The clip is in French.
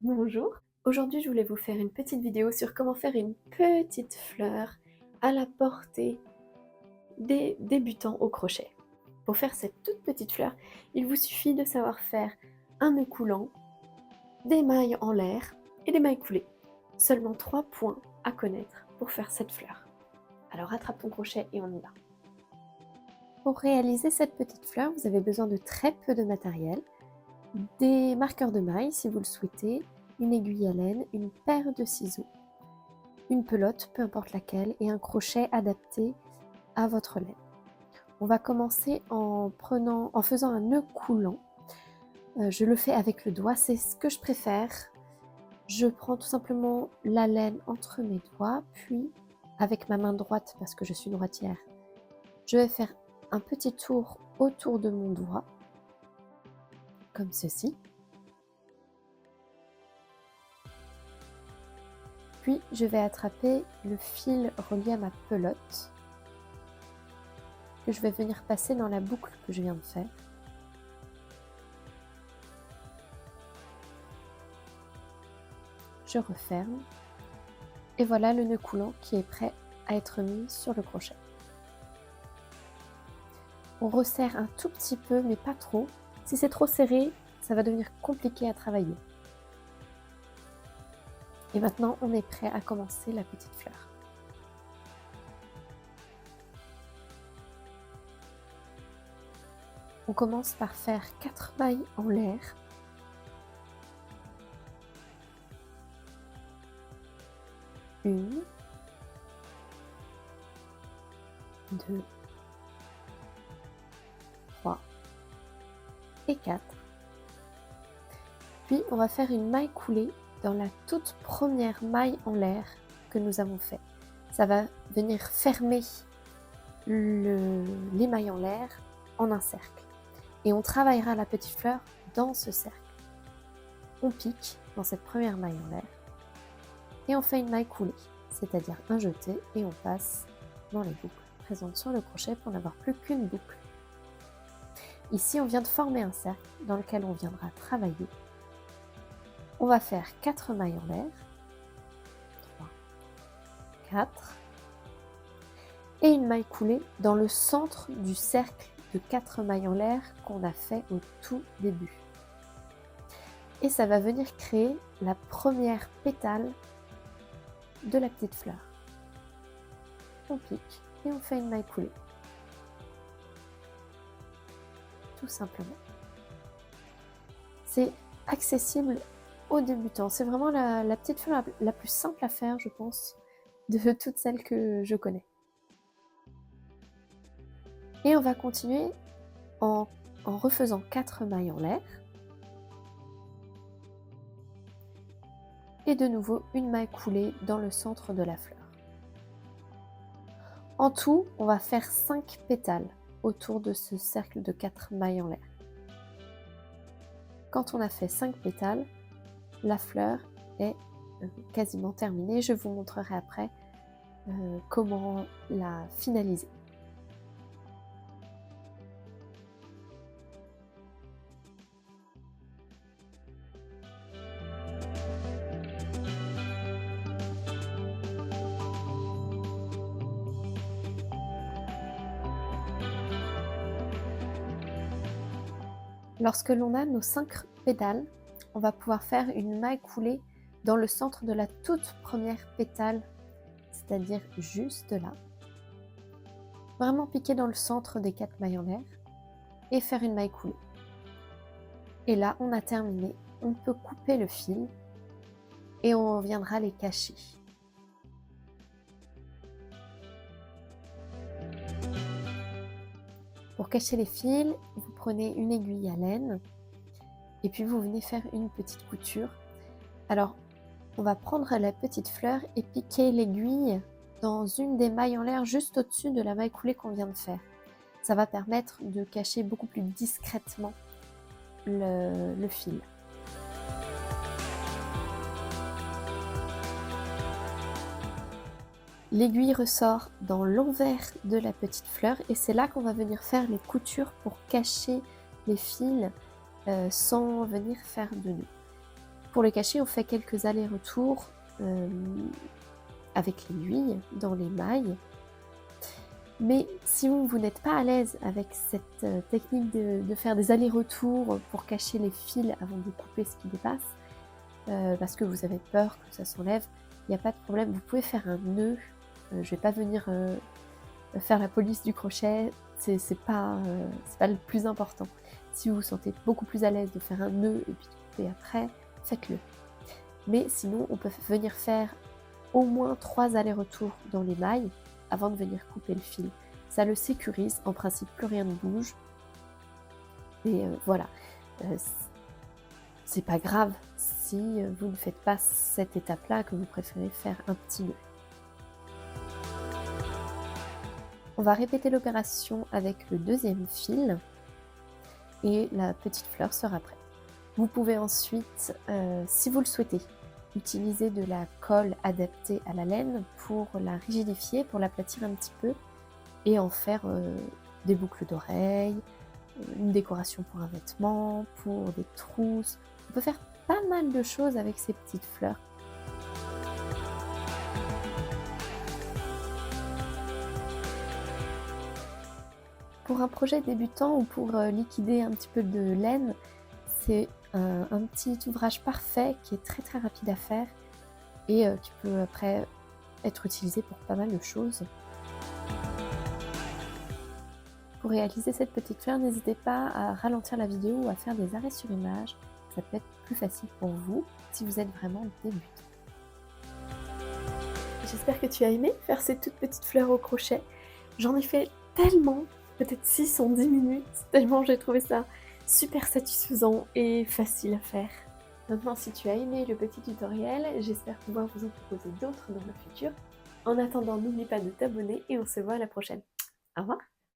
Bonjour, aujourd'hui je voulais vous faire une petite vidéo sur comment faire une petite fleur à la portée des débutants au crochet. Pour faire cette toute petite fleur, il vous suffit de savoir faire un nœud coulant, des mailles en l'air et des mailles coulées. Seulement 3 points à connaître pour faire cette fleur. Alors attrape ton crochet et on y va. Pour réaliser cette petite fleur, vous avez besoin de très peu de matériel, des marqueurs de mailles si vous le souhaitez, une aiguille à laine, une paire de ciseaux, une pelote, peu importe laquelle, et un crochet adapté à votre laine. On va commencer en faisant un nœud coulant. Je le fais avec le doigt, c'est ce que je préfère. Je prends tout simplement la laine entre mes doigts, puis avec ma main droite, parce que je suis droitière, je vais faire un petit tour autour de mon doigt, comme ceci. Puis je vais attraper le fil relié à ma pelote, que je vais venir passer dans la boucle que je viens de faire. Je referme et voilà le nœud coulant qui est prêt à être mis sur le crochet. On resserre un tout petit peu mais pas trop. Si c'est trop serré, ça va devenir compliqué à travailler. Et maintenant on est prêt à commencer la petite fleur. On commence par faire 4 mailles en l'air. Une, deux, 3 et 4. Puis on va faire une maille coulée dans la toute première maille en l'air que nous avons fait. Ça va venir fermer les mailles en l'air en un cercle. Et on travaillera la petite fleur dans ce cercle. On pique dans cette première maille en l'air et on fait une maille coulée, c'est-à-dire un jeté, et on passe dans les boucles présentes sur le crochet pour n'avoir plus qu'une boucle. Ici, on vient de former un cercle dans lequel on viendra travailler. On va faire 4 mailles en l'air, 3, 4, et une maille coulée dans le centre du cercle de 4 mailles en l'air qu'on a fait au tout début. Et ça va venir créer la première pétale de la petite fleur. On pique et on fait une maille coulée. Tout simplement. C'est accessible aux débutants. C'est vraiment la petite fleur la plus simple à faire, je pense, de toutes celles que je connais. Et on va continuer en refaisant 4 mailles en l'air. Et de nouveau une maille coulée dans le centre de la fleur. En tout, on va faire 5 pétales autour de ce cercle de 4 mailles en l'air. Quand on a fait 5 pétales, la fleur est quasiment terminée. Je vous montrerai après comment la finaliser. Lorsque l'on a nos 5 pétales, on va pouvoir faire une maille coulée dans le centre de la toute première pétale, c'est-à-dire juste là. Vraiment piquer dans le centre des 4 mailles en l'air et faire une maille coulée. Et là, on a terminé. On peut couper le fil et on viendra les cacher. Pour cacher les fils, vous prenez une aiguille à laine et puis vous venez faire une petite couture. Alors, on va prendre la petite fleur et piquer l'aiguille dans une des mailles en l'air juste au-dessus de la maille coulée qu'on vient de faire. Ça va permettre de cacher beaucoup plus discrètement le fil. L'aiguille ressort dans l'envers de la petite fleur et c'est là qu'on va venir faire les coutures pour cacher les fils sans venir faire de nœud. Pour le cacher, on fait quelques allers-retours avec l'aiguille dans les mailles. Mais si vous n'êtes pas à l'aise avec cette technique de faire des allers-retours pour cacher les fils avant de couper ce qui dépasse, parce que vous avez peur que ça s'enlève, il n'y a pas de problème, vous pouvez faire un nœud. Je ne vais pas venir faire la police du crochet, c'est pas le plus important. Si vous vous sentez beaucoup plus à l'aise de faire un nœud et puis de couper après, faites-le. Mais sinon, on peut venir faire au moins 3 allers-retours dans les mailles avant de venir couper le fil. Ça le sécurise, en principe plus rien ne bouge. Et voilà, c'est pas grave si vous ne faites pas cette étape-là, que vous préférez faire un petit nœud. On va répéter l'opération avec le deuxième fil et la petite fleur sera prête. Vous pouvez ensuite, si vous le souhaitez, utiliser de la colle adaptée à la laine pour la rigidifier, pour l'aplatir un petit peu et en faire des boucles d'oreilles, une décoration pour un vêtement, pour des trousses. On peut faire pas mal de choses avec ces petites fleurs. Pour un projet débutant ou pour liquider un petit peu de laine, c'est un petit ouvrage parfait qui est très rapide à faire et qui peut après être utilisé pour pas mal de choses. Pour réaliser cette petite fleur, n'hésitez pas à ralentir la vidéo ou à faire des arrêts sur image. Ça peut être plus facile pour vous si vous êtes vraiment débutant. J'espère que tu as aimé faire ces toutes petites fleurs au crochet. J'en ai fait tellement, peut-être 6 en 10 minutes, tellement j'ai trouvé ça super satisfaisant et facile à faire. Maintenant, si tu as aimé le petit tutoriel, j'espère pouvoir vous en proposer d'autres dans le futur. En attendant, n'oublie pas de t'abonner et on se voit à la prochaine. Au revoir!